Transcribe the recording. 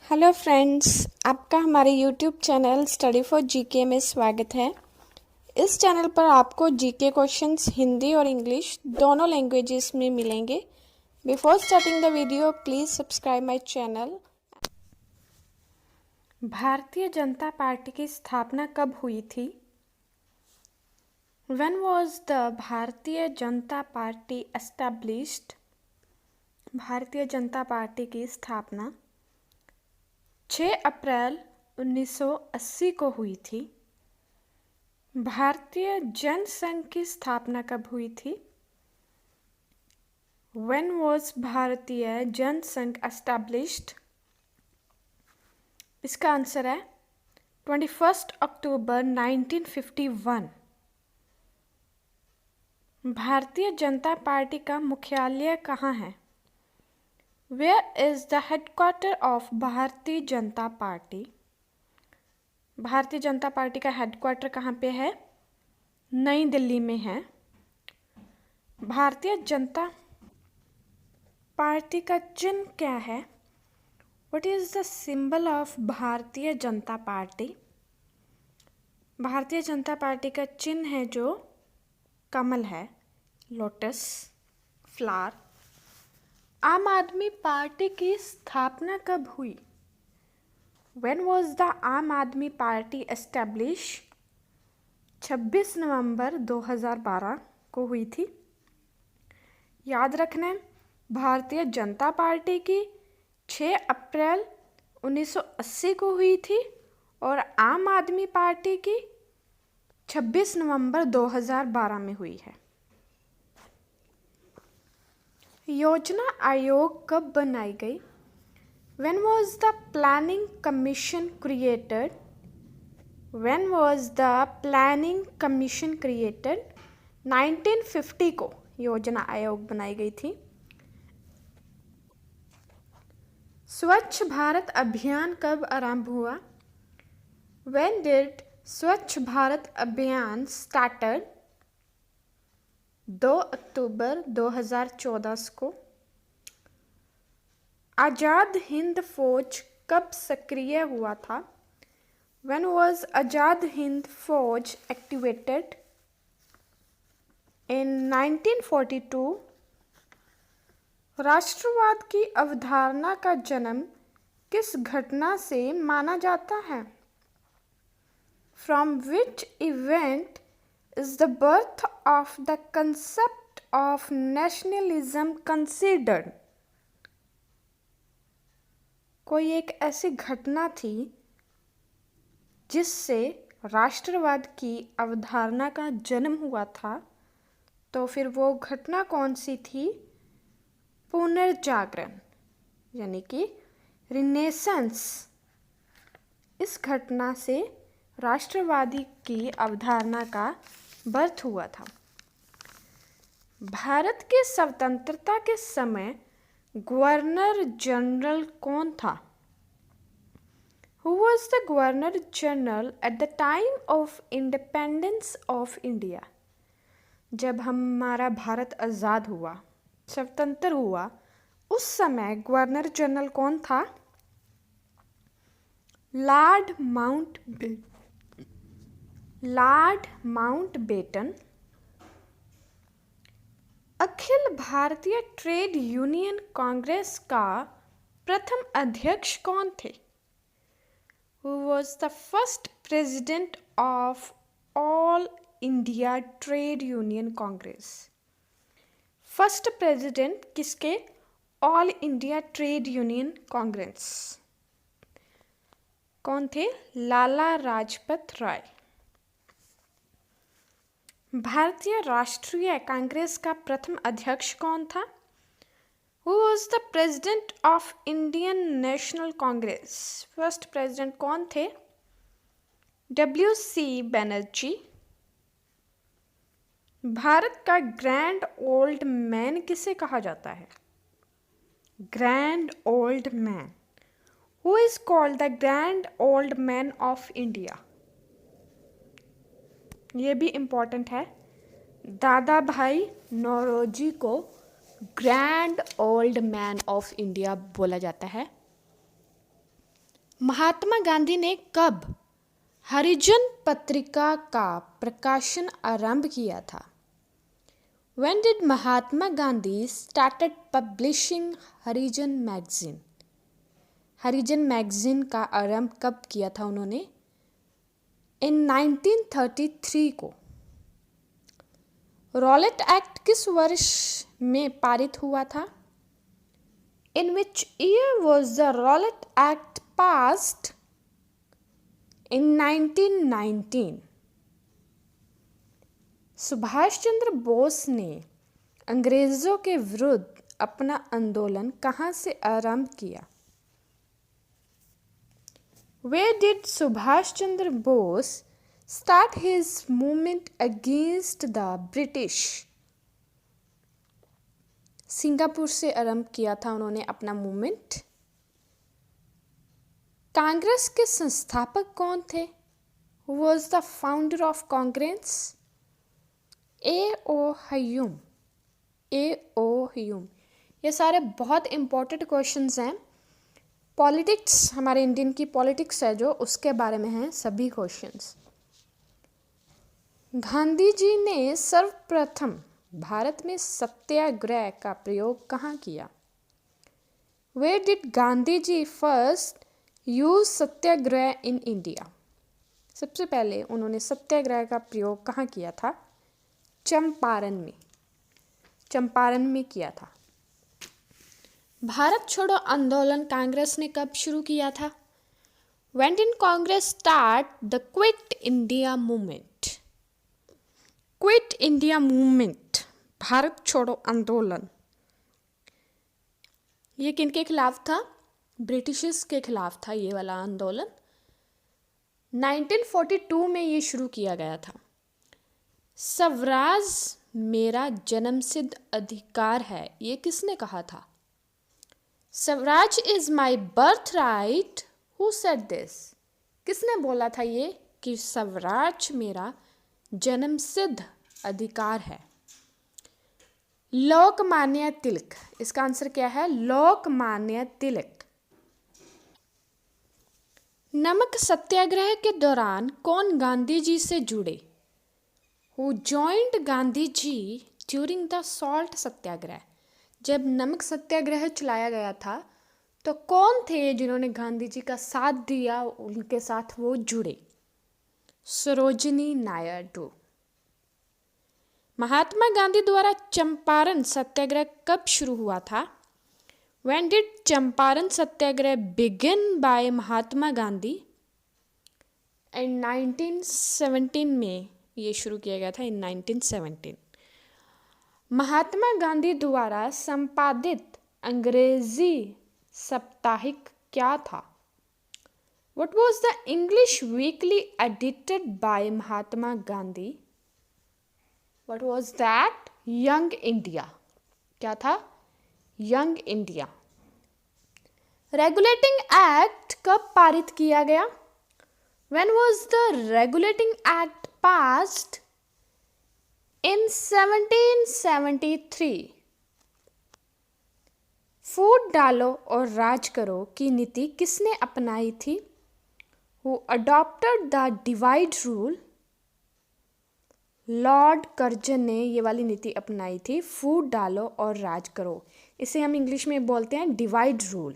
Hello friends, आपका हमारे YouTube channel study for GK में स्वागत है। इस चैनल पर आपको जीके क्वेश्चंस हिंदी और इंग्लिश दोनों लैंग्वेजेस में मिलेंगे। Before starting the video please subscribe my channel. Bharatiya Janata party की स्थापना कब हुई थी? When was the Bharatiya Janata party established? Bharatiya Janata party की स्थापना 6 अप्रैल 1980 को हुई थी। भारतीय जनसंघ की स्थापना कब हुई थी? When was भारतीय जनसंघ established? इसका आंसर है 21 अक्टूबर 1951। भारतीय जनता पार्टी का मुख्यालय कहाँ है? Where is the headquarter of Bharatiya Janata party? Bharatiya Janata party का हेडक्वार्टर कहाँ पे है? नई दिल्ली में है। भारतीय जनता पार्टी का चिन्ह क्या है? What is the symbol of Bharatiya Janata party? Bharatiya Janata party का चिन्ह है जो कमल है, लोटस फ्लावर। आम आदमी पार्टी की स्थापना कब हुई? When was the आम आदमी पार्टी established? 26 नवंबर 2012 को हुई थी। याद रखना, भारतीय जनता पार्टी की 6 अप्रैल 1980 को हुई थी और आम आदमी पार्टी की 26 नवंबर 2012 में हुई है। योजना आयोग कब बनाई गई? When was the Planning Commission created? When was the Planning Commission created? 1950 को योजना आयोग बनाई गई थी। स्वच्छ भारत अभियान कब आरंभ हुआ? When did स्वच्छ भारत अभियान started? 2 अक्टूबर 2014 को। आज़ाद हिंद फौज कब सक्रिय हुआ था? When was आज़ाद हिंद फौज activated? In 1942। राष्ट्रवाद की अवधारणा का जन्म किस घटना से माना जाता है? From which event is the birth of the concept of nationalism considered? कोई एक ऐसी घटना थी जिससे राष्ट्रवाद की अवधारणा का जन्म हुआ था, तो फिर वो घटना कौन सी थी? पुनर्जागरण यानी कि रिनेसेंस। इस घटना से राष्ट्रवादी की अवधारणा का बर्थ हुआ था। भारत की स्वतंत्रता के समय गवर्नर जनरल कौन था? Who was the Governor General at the time of independence of India? जब हमारा भारत आज़ाद हुआ, स्वतंत्र हुआ, उस समय गवर्नर जनरल कौन था? Lord Mountbatten. Akhil Bharatiya trade Union Congress का प्रथम अध्यक्ष कौन थे? Who was the first president of All India Trade Union Congress? First president किसके? All India Trade Union Congress कौन थे? लाला लाजपत राय। भारतीय राष्ट्रीय कांग्रेस का प्रथम अध्यक्ष कौन था? Who was the president of Indian National Congress? First president कौन थे? W.C. बनर्जी। भारत का ग्रैंड ओल्ड मैन किसे कहा जाता है? Grand old man. Who is called the Grand Old Man of India? ये भी इम्पोर्टेंट है। दादा भाई नौरोजी को grand old man of India बोला जाता है। महात्मा गांधी ने कब हरिजन पत्रिका का प्रकाशन आरंभ किया था? When did Mahatma Gandhi started publishing Harijan magazine? Harijan magazine का आरंभ कब किया था उन्होंने? In 1933 को। रॉलेट एक्ट किस वर्ष में पारित हुआ था? In which year was the Rowlatt Act passed? In 1919। Subhash Chandra Bose ने अंग्रेजों के विरुद्ध अपना आंदोलन कहाँ से आरंभ किया? Where did Subhash Chandra Bose start his movement against the British? Singapore से आरंभ किया था उन्होंने अपना मूवमेंट। कांग्रेस के संस्थापक कौन थे? Who was the founder of Congress? A.O. Hume. A.O. Hume. ये सारे बहुत इम्पोर्टेंट क्वेश्चंस हैं। पॉलिटिक्स, हमारे इंडियन की पॉलिटिक्स है जो, उसके बारे में हैं सभी क्वेश्चंस। गांधी जी ने सर्वप्रथम भारत में सत्याग्रह का प्रयोग कहाँ किया? Where did Gandhi ji first use satyagraha in India? सबसे पहले उन्होंने सत्याग्रह का प्रयोग कहाँ किया था? चंपारण में। चंपारण में किया था। भारत छोड़ो आंदोलन कांग्रेस ने कब शुरू किया था? When did Congress start the Quit India movement? Quit India movement, Bharat छोड़ो आंदोलन, ये किनके खिलाफ था? ब्रिटिशर्स के खिलाफ था ये वाला आंदोलन। 1942 में ये शुरू किया गया था। स्वराज मेरा जन्मसिद्ध अधिकार है, ये किसने कहा था? Swaraj is my birth right, who said this? किसने बोला था ये कि स्वराज मेरा जन्मसिद्ध अधिकार है? लोकमान्य तिलक। इसका आंसर क्या है? लोकमान्य तिलक। नमक सत्याग्रह के दौरान कौन गांधी जी से जुड़े? Who joined Gandhi ji during the salt satyagraha? जब नमक सत्याग्रह चलाया गया था तो कौन थे जिन्होंने गांधी जी का साथ दिया, उनके साथ वो जुड़े? सरोजिनी नायडू। महात्मा गांधी द्वारा चंपारण सत्याग्रह कब शुरू हुआ था? When did Champaran Satyagraha begin by Mahatma Gandhi? In 1917 में ये शुरू किया गया था। in 1917। महात्मा गांधी द्वारा संपादित अंग्रेजी साप्ताहिक क्या था? What was the English weekly edited by Mahatma Gandhi? What was that? Young India। क्या था? Young India। Regulating Act कब पारित किया गया? When was the Regulating Act passed? In 1773। फूट डालो और राज करो की नीति किसने अपनाई थी? Who adopted the divide rule? Lord Curzon ने ये वाली नीति अपनाई थी, फूट डालो और राज करो। इसे हम इंग्लिश में बोलते हैं डिवाइड रूल।